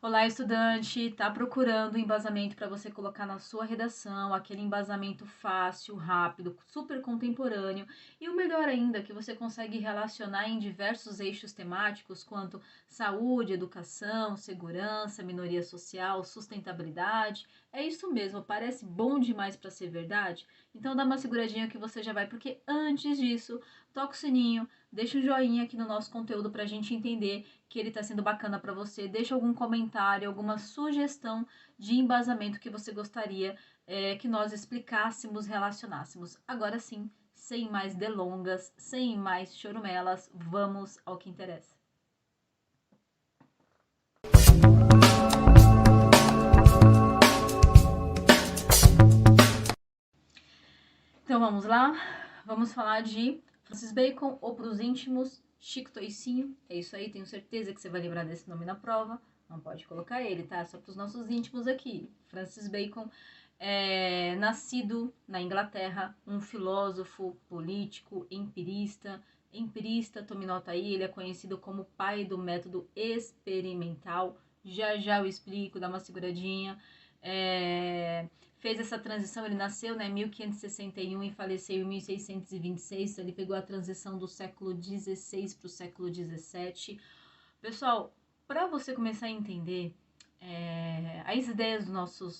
Olá, estudante, tá procurando embasamento para você colocar na sua redação, aquele embasamento fácil, rápido, super contemporâneo e o melhor ainda, que você consegue relacionar em diversos eixos temáticos quanto saúde, educação, segurança, minoria social, sustentabilidade. É isso mesmo, parece bom demais para ser verdade? Então dá uma seguradinha que você já vai, porque antes disso, toca o sininho, deixa um joinha aqui no nosso conteúdo para a gente entender que ele está sendo bacana para você. Deixa algum comentário, alguma sugestão de embasamento que você gostaria que nós explicássemos, relacionássemos. Agora sim, sem mais delongas, sem mais chorumelas, vamos ao que interessa. Então vamos lá, vamos falar de Francis Bacon ou para os íntimos, Chico Toicinho. É isso aí, tenho certeza que você vai lembrar desse nome na prova. Não pode colocar ele, tá? Só para os nossos íntimos aqui. Francis Bacon, nascido na Inglaterra, um filósofo, político, empirista, tome nota aí, ele é conhecido como pai do método experimental. Já já eu explico, dá uma seguradinha. Fez essa transição, ele nasceu em 1561 e faleceu em 1626, então ele pegou a transição do século XVI para o século XVII. Pessoal, para você começar a entender as ideias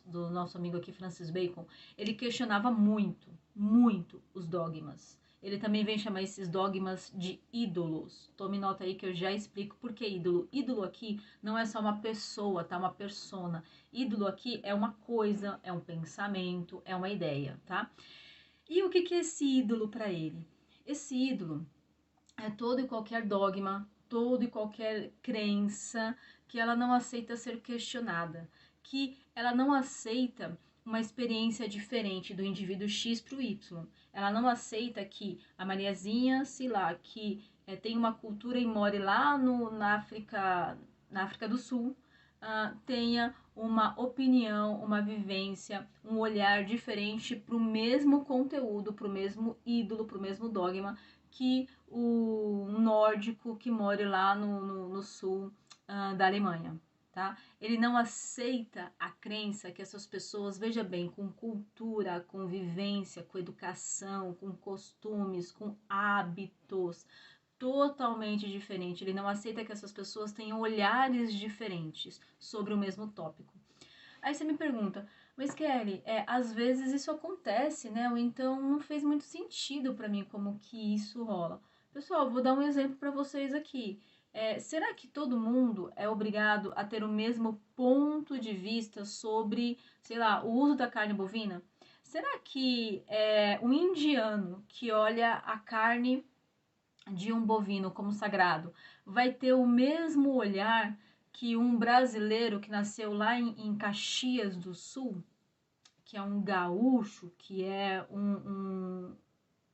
do nosso amigo aqui, Francis Bacon, ele questionava muito os dogmas. Ele também vem chamar esses dogmas de ídolos. Tome nota aí que eu já explico por que ídolo. Ídolo aqui não é só uma pessoa, tá? Uma persona. Ídolo aqui é uma coisa, é um pensamento, é uma ideia, tá? E o que é esse ídolo para ele? Esse ídolo é todo e qualquer dogma, todo e qualquer crença que ela não aceita ser questionada, que ela não aceita uma experiência diferente do indivíduo X para o Y. Ela não aceita que a Mariazinha, sei lá, que tem uma cultura e more lá na África do Sul, tenha uma opinião, uma vivência, um olhar diferente para o mesmo conteúdo, para o mesmo ídolo, para o mesmo dogma que o nórdico que mora lá no sul da Alemanha. Tá? Ele não aceita a crença que essas pessoas, veja bem, com cultura, com vivência, com educação, com costumes, com hábitos totalmente diferentes. Ele não aceita que essas pessoas tenham olhares diferentes sobre o mesmo tópico. Aí você me pergunta, mas Kelly, às vezes isso acontece, né? Ou então não fez muito sentido para mim como que isso rola. Pessoal, vou dar um exemplo para vocês aqui. Será que todo mundo é obrigado a ter o mesmo ponto de vista sobre, sei lá, o uso da carne bovina? Será que um indiano que olha a carne de um bovino como sagrado vai ter o mesmo olhar que um brasileiro que nasceu lá em Caxias do Sul, que é um gaúcho, que é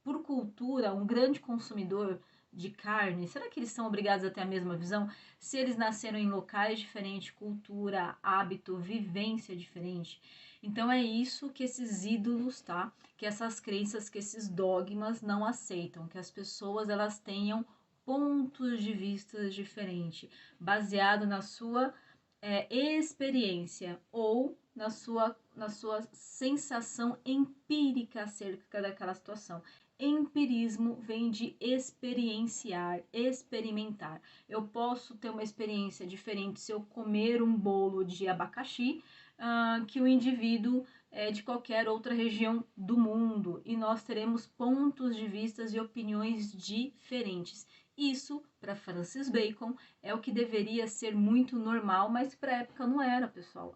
por cultura, um grande consumidor de carne, será que eles são obrigados a ter a mesma visão? Se eles nasceram em locais diferentes, cultura, hábito, vivência diferente. Então é isso que esses ídolos, tá? Que essas crenças, que esses dogmas não aceitam, que as pessoas elas tenham pontos de vista diferentes, baseado na sua experiência ou na sua sensação empírica acerca daquela situação. Empirismo vem de experienciar, experimentar. Eu posso ter uma experiência diferente se eu comer um bolo de abacaxi que o indivíduo de qualquer outra região do mundo, e nós teremos pontos de vistas e opiniões diferentes. Isso, para Francis Bacon, é o que deveria ser muito normal, mas para a época não era, pessoal.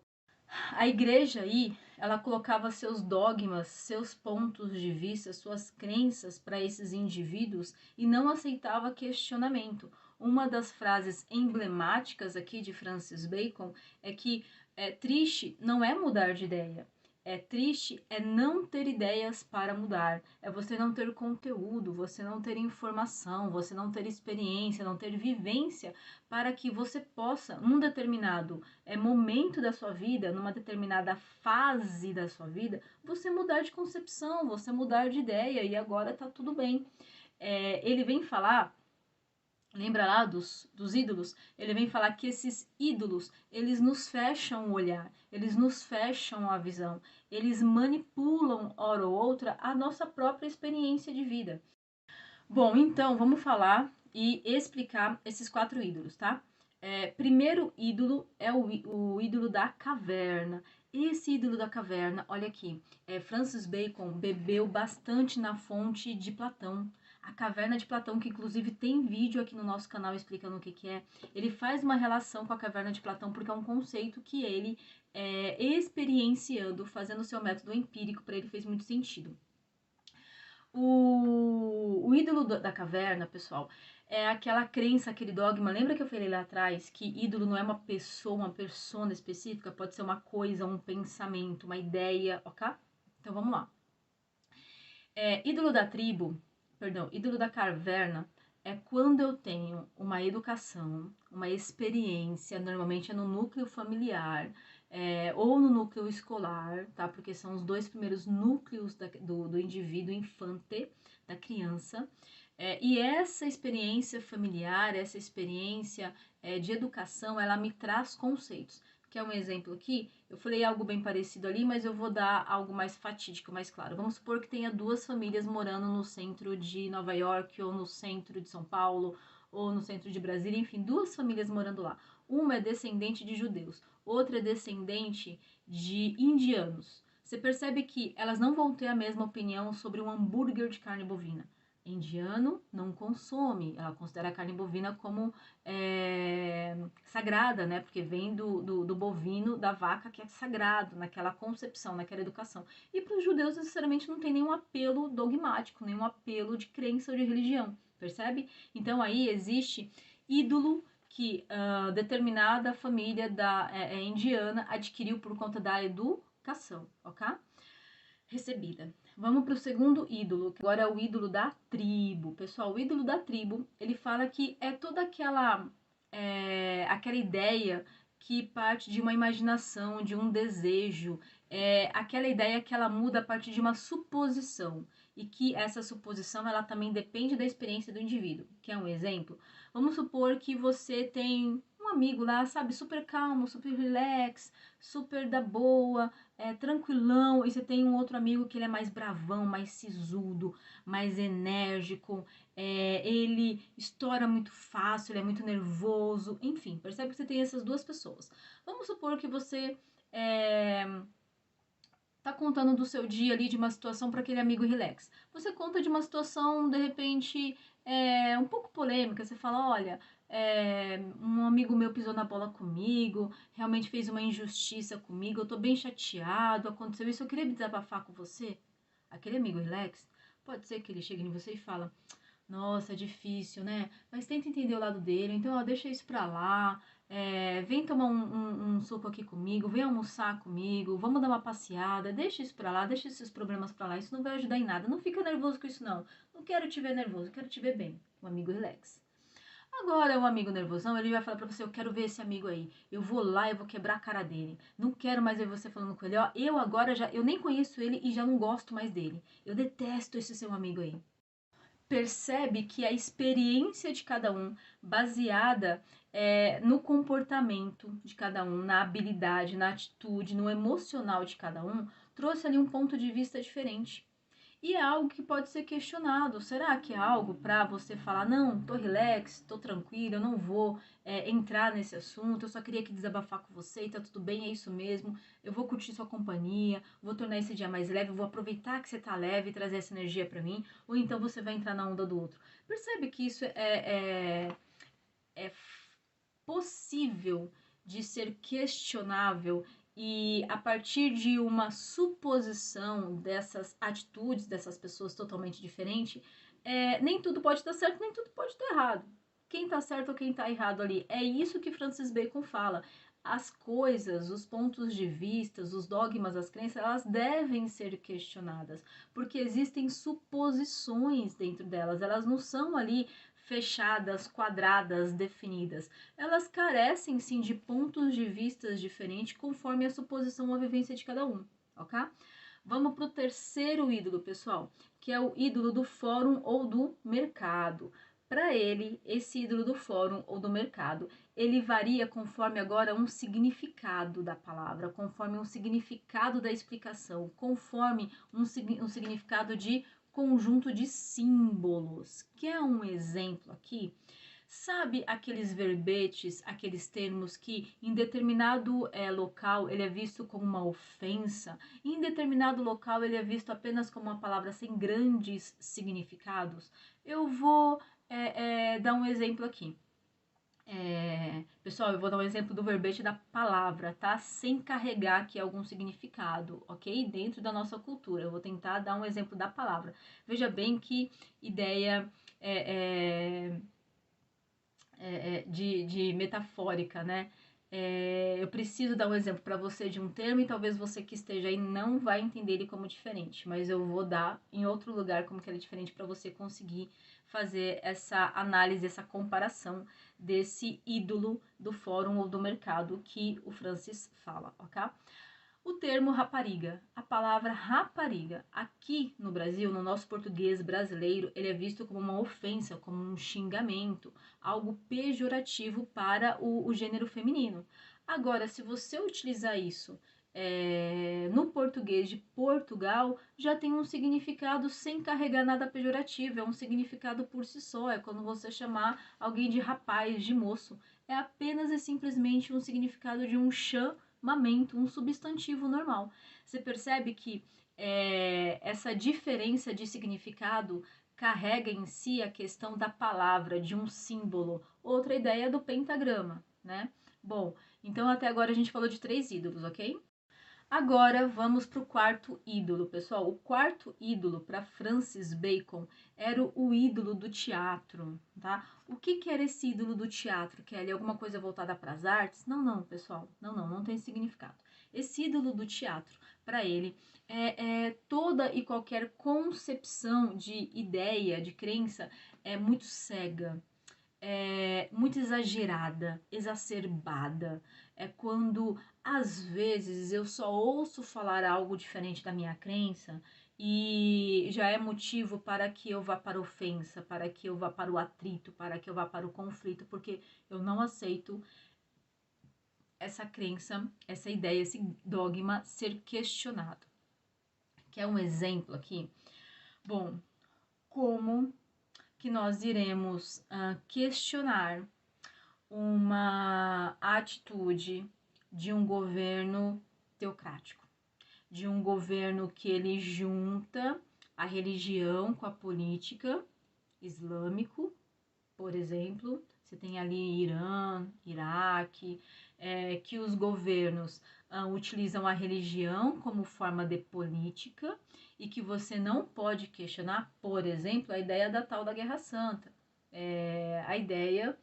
A igreja aí, ela colocava seus dogmas, seus pontos de vista, suas crenças para esses indivíduos e não aceitava questionamento. Uma das frases emblemáticas aqui de Francis Bacon é que triste não é mudar de ideia. Triste é não ter ideias para mudar, é você não ter conteúdo, você não ter informação, você não ter experiência, não ter vivência para que você possa, num determinado momento da sua vida, numa determinada fase da sua vida, você mudar de concepção, você mudar de ideia e agora tá tudo bem. Ele vem falar Lembra lá dos ídolos? Ele vem falar que esses ídolos, eles nos fecham o olhar, eles nos fecham a visão, eles manipulam, hora ou outra, a nossa própria experiência de vida. Bom, então vamos falar e explicar esses 4 ídolos, tá? Primeiro ídolo é o ídolo da caverna. Esse ídolo da caverna, olha aqui, Francis Bacon bebeu bastante na fonte de Platão. A caverna de Platão, que inclusive tem vídeo aqui no nosso canal explicando o que é, ele faz uma relação com a caverna de Platão porque é um conceito que ele, experienciando, fazendo o seu método empírico, para ele fez muito sentido. O ídolo da caverna, pessoal, é aquela crença, aquele dogma. Lembra que eu falei lá atrás que ídolo não é uma pessoa, uma persona específica? Pode ser uma coisa, um pensamento, uma ideia, ok? Então vamos lá. Ídolo da tribo, perdão, ídolo da caverna é quando eu tenho uma educação, uma experiência, normalmente é no núcleo familiar, ou no núcleo escolar, tá? Porque são os 2 primeiros núcleos do indivíduo infante, da criança. E essa experiência familiar, essa experiência de educação, ela me traz conceitos. Quer um exemplo aqui? Eu falei algo bem parecido ali, mas eu vou dar algo mais fatídico, mais claro. Vamos supor que tenha 2 famílias morando no centro de Nova York, ou no centro de São Paulo, ou no centro de Brasília, enfim, 2 famílias morando lá. Uma é descendente de judeus, outra é descendente de indianos. Você percebe que elas não vão ter a mesma opinião sobre um hambúrguer de carne bovina. Indiano não consome, ela considera a carne bovina como sagrada, né? Porque vem do bovino, da vaca, que é sagrado, naquela concepção, naquela educação. E para os judeus, necessariamente, não tem nenhum apelo dogmático, nenhum apelo de crença ou de religião, percebe? Então aí existe ídolo que determinada família indiana adquiriu por conta da educação, ok? Recebida. Vamos para o segundo ídolo, que agora é o ídolo da tribo. Pessoal, o ídolo da tribo, ele fala que é toda aquela ideia que parte de uma imaginação, de um desejo, aquela ideia que ela muda a partir de uma suposição e que essa suposição ela também depende da experiência do indivíduo. Quer um exemplo? Vamos supor que você tem um amigo lá, sabe, super calmo, super relax, super da boa, tranquilão, e você tem um outro amigo que ele é mais bravão, mais sisudo, mais enérgico, ele estoura muito fácil, ele é muito nervoso, enfim, percebe que você tem essas 2 pessoas. Vamos supor que você tá contando do seu dia ali, de uma situação para aquele amigo relax. Você conta de uma situação, de repente, um pouco polêmica. Você fala, olha, um amigo meu pisou na bola comigo, realmente fez uma injustiça comigo, eu tô bem chateado, aconteceu isso, eu queria desabafar com você. Aquele amigo relax, pode ser que ele chegue em você e fala, nossa, é difícil, né? Mas tenta entender o lado dele, então, ó, deixa isso pra lá, vem tomar um suco aqui comigo, vem almoçar comigo, vamos dar uma passeada, deixa isso pra lá, deixa esses problemas pra lá, isso não vai ajudar em nada, não fica nervoso com isso não, não quero te ver nervoso, quero te ver bem, um amigo relax. Agora, o amigo nervosão, ele vai falar pra você, eu quero ver esse amigo aí, eu vou lá, eu vou quebrar a cara dele, não quero mais ver você falando com ele, ó, eu agora eu nem conheço ele e já não gosto mais dele, eu detesto esse seu amigo aí. Percebe que a experiência de cada um, baseada no comportamento de cada um, na habilidade, na atitude, no emocional de cada um, trouxe ali um ponto de vista diferente. E é algo que pode ser questionado. Será que é algo para você falar, não, tô relax, tô tranquila, eu não vou entrar nesse assunto, eu só queria que desabafar com você e tá tudo bem, é isso mesmo, eu vou curtir sua companhia, vou tornar esse dia mais leve, vou aproveitar que você tá leve e trazer essa energia para mim, ou então você vai entrar na onda do outro. Percebe que isso é possível de ser questionável e a partir de uma suposição dessas atitudes dessas pessoas totalmente diferentes, nem tudo pode estar certo, nem tudo pode estar errado. Quem está certo ou quem está errado ali. É isso que Francis Bacon fala. As coisas, os pontos de vista, os dogmas, as crenças, elas devem ser questionadas, porque existem suposições dentro delas, elas não são ali fechadas, quadradas, definidas. Elas carecem sim de pontos de vista diferentes conforme a suposição ou a vivência de cada um, ok? Vamos para o terceiro ídolo, pessoal, que é o ídolo do fórum ou do mercado. Para ele, esse ídolo do fórum ou do mercado, ele varia conforme agora um significado da palavra, conforme um significado da explicação, conforme um significado de conjunto de símbolos. Quer um exemplo aqui? Sabe aqueles verbetes, aqueles termos que em determinado local ele é visto como uma ofensa, e em determinado local ele é visto apenas como uma palavra sem grandes significados? Eu vou dar um exemplo aqui. Pessoal, eu vou dar um exemplo do verbete da palavra, tá? Sem carregar aqui algum significado, ok? Dentro da nossa cultura. Eu vou tentar dar um exemplo da palavra. Veja bem que ideia de metafórica, né? Eu preciso dar um exemplo para você de um termo e talvez você que esteja aí não vai entender ele como diferente, mas eu vou dar em outro lugar como que ele é diferente para você conseguir fazer essa análise, essa comparação desse ídolo do fórum ou do mercado que o Francis fala, ok? O termo rapariga, a palavra rapariga, aqui no Brasil, no nosso português brasileiro, ele é visto como uma ofensa, como um xingamento, algo pejorativo para o gênero feminino. Agora, se você utilizar isso no português de Portugal, já tem um significado sem carregar nada pejorativo, é um significado por si só, é quando você chamar alguém de rapaz, de moço, é apenas e simplesmente um significado de um chamamento, um substantivo normal. Você percebe que essa diferença de significado carrega em si a questão da palavra, de um símbolo. Outra ideia do pentagrama, né? Bom, então até agora a gente falou de 3 ídolos, ok? Agora vamos para o quarto ídolo, pessoal. O quarto ídolo para Francis Bacon era o ídolo do teatro, tá? O que era esse ídolo do teatro? Que é alguma coisa voltada para as artes? Não, pessoal. Não tem significado. Esse ídolo do teatro, para ele, é toda e qualquer concepção de ideia, de crença, é muito cega, muito exagerada, exacerbada. É quando, às vezes, eu só ouço falar algo diferente da minha crença e já é motivo para que eu vá para a ofensa, para que eu vá para o atrito, para que eu vá para o conflito, porque eu não aceito essa crença, essa ideia, esse dogma ser questionado. Quer um exemplo aqui? Bom, como que nós iremos questionar uma atitude de um governo teocrático, de um governo que ele junta a religião com a política, islâmico, por exemplo. Você tem ali Irã, Iraque, que os governos utilizam a religião como forma de política e que você não pode questionar, por exemplo, a ideia da tal da Guerra Santa, a ideia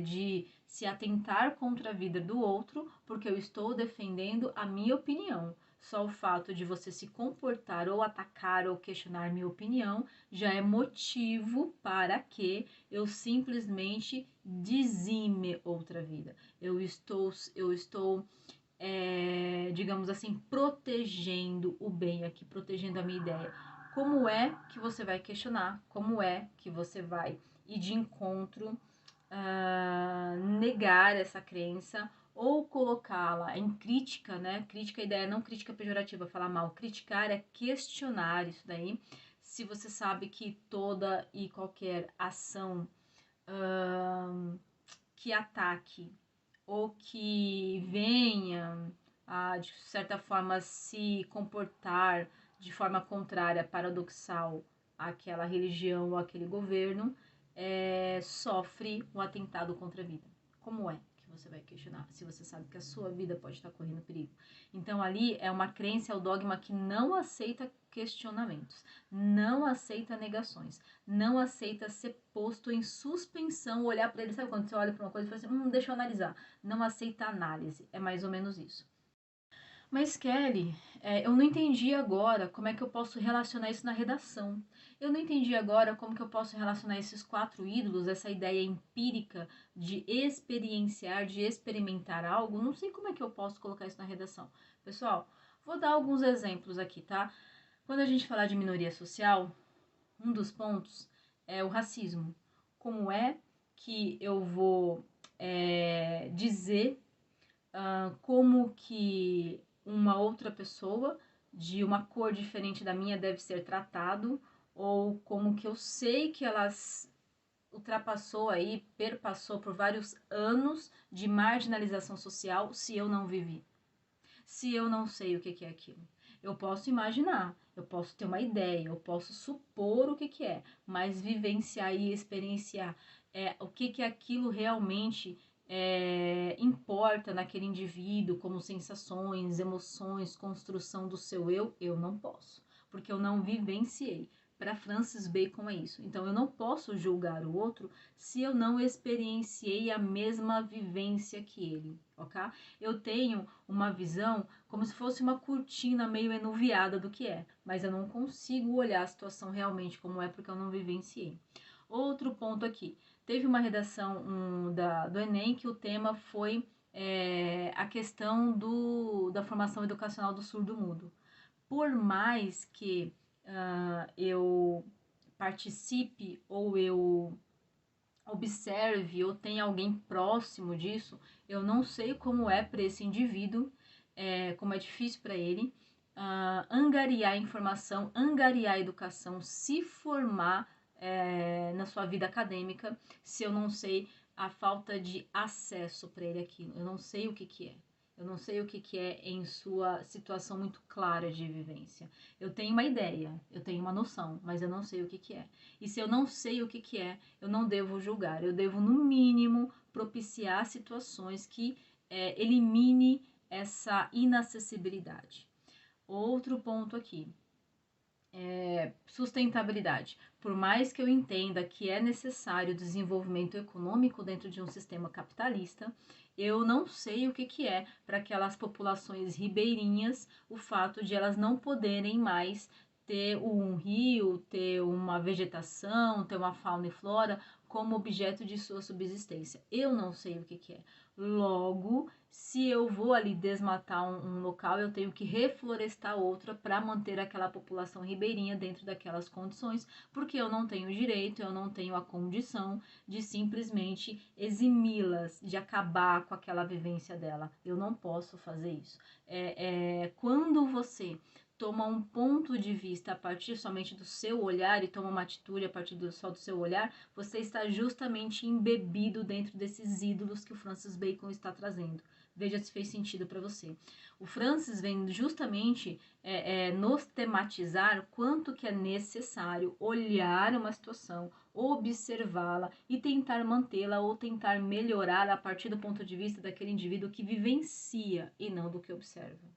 de se atentar contra a vida do outro porque eu estou defendendo a minha opinião. Só o fato de você se comportar ou atacar ou questionar minha opinião já é motivo para que eu simplesmente dizime outra vida. Eu estou digamos assim, protegendo o bem aqui, protegendo a minha ideia. Como é que você vai questionar? Como é que você vai ir de encontro, negar essa crença ou colocá-la em crítica, né? Crítica, a ideia não crítica pejorativa, falar mal. Criticar é questionar isso daí. Se você sabe que toda e qualquer ação que ataque ou que venha a, de certa forma, se comportar de forma contrária, paradoxal àquela religião ou àquele governo, sofre um atentado contra a vida. Como é que você vai questionar se você sabe que a sua vida pode estar correndo perigo? Então ali é uma crença, é o dogma que não aceita questionamentos, não aceita negações, não aceita ser posto em suspensão, olhar para ele, sabe quando você olha para uma coisa e fala assim, deixa eu analisar, não aceita análise, é mais ou menos isso. Mas Kelly, eu não entendi agora como é que eu posso relacionar isso na redação. Eu não entendi agora como que eu posso relacionar esses 4 ídolos, essa ideia empírica de experienciar, de experimentar algo. Não sei como é que eu posso colocar isso na redação. Pessoal, vou dar alguns exemplos aqui, tá? Quando a gente falar de minoria social, um dos pontos é o racismo. como é que eu vou dizer como que uma outra pessoa de uma cor diferente da minha deve ser tratado, ou como que eu sei que elas ultrapassou aí, perpassou por vários anos de marginalização social se eu não vivi, se eu não sei o que é aquilo. Eu posso imaginar, eu posso ter uma ideia, eu posso supor o que é, mas vivenciar e experienciar o que aquilo realmente importa naquele indivíduo, como sensações, emoções, construção do seu eu não posso, porque eu não vivenciei. Para Francis Bacon é isso. Então eu não posso julgar o outro se eu não experienciei a mesma vivência que ele, ok? Eu tenho uma visão como se fosse uma cortina meio enuviada do que é, mas eu não consigo olhar a situação realmente como é porque eu não vivenciei. Outro ponto aqui, teve uma redação do Enem que o tema foi a questão da formação educacional do surdo-mudo. Por mais que eu participe ou eu observe ou tenha alguém próximo disso, eu não sei como é para esse indivíduo, como é difícil para ele angariar informação, angariar educação, se formar na sua vida acadêmica, se eu não sei a falta de acesso para ele aquilo. Eu não sei o que é. Eu não sei o que é em sua situação muito clara de vivência. Eu tenho uma ideia, eu tenho uma noção, mas eu não sei o que é. E se eu não sei o que é, eu não devo julgar. Eu devo, no mínimo, propiciar situações que elimine essa inacessibilidade. Outro ponto aqui. Sustentabilidade. Por mais que eu entenda que é necessário desenvolvimento econômico dentro de um sistema capitalista, eu não sei o que é para aquelas populações ribeirinhas o fato de elas não poderem mais ter um rio, ter uma vegetação, ter uma fauna e flora como objeto de sua subsistência. Eu não sei o que é. Logo, se eu vou ali desmatar um local, eu tenho que reflorestar outra para manter aquela população ribeirinha dentro daquelas condições, porque eu não tenho direito, eu não tenho a condição de simplesmente eximi-las, de acabar com aquela vivência dela. Eu não posso fazer isso. Quando você toma um ponto de vista a partir somente do seu olhar e toma uma atitude a partir só do seu olhar, você está justamente embebido dentro desses ídolos que o Francis Bacon está trazendo. Veja se fez sentido para você. O Francis vem justamente nos tematizar quanto que é necessário olhar uma situação, observá-la e tentar mantê-la ou tentar melhorar a partir do ponto de vista daquele indivíduo que vivencia e não do que observa.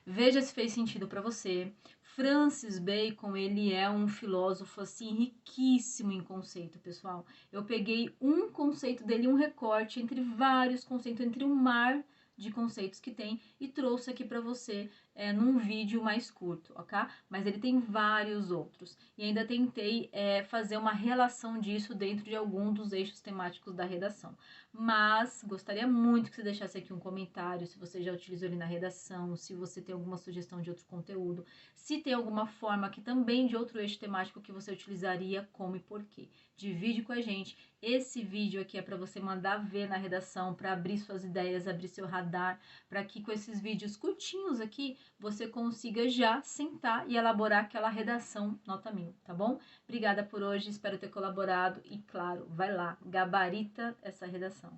Veja se fez sentido para você. Francis Bacon, ele é um filósofo assim riquíssimo em conceito, pessoal. Eu peguei um conceito dele, um recorte entre vários conceitos, entre um mar de conceitos que tem e trouxe aqui para você num vídeo mais curto, ok? Mas ele tem vários outros. E ainda tentei fazer uma relação disso dentro de algum dos eixos temáticos da redação. Mas gostaria muito que você deixasse aqui um comentário, se você já utilizou ele na redação, se você tem alguma sugestão de outro conteúdo, se tem alguma forma que também de outro eixo temático que você utilizaria, como e por quê. Divide com a gente. Esse vídeo aqui é para você mandar ver na redação, para abrir suas ideias, abrir seu radar, para que com esses vídeos curtinhos aqui, você consiga já sentar e elaborar aquela redação nota 1000, tá bom? Obrigada por hoje, espero ter colaborado e, claro, vai lá, gabarita essa redação.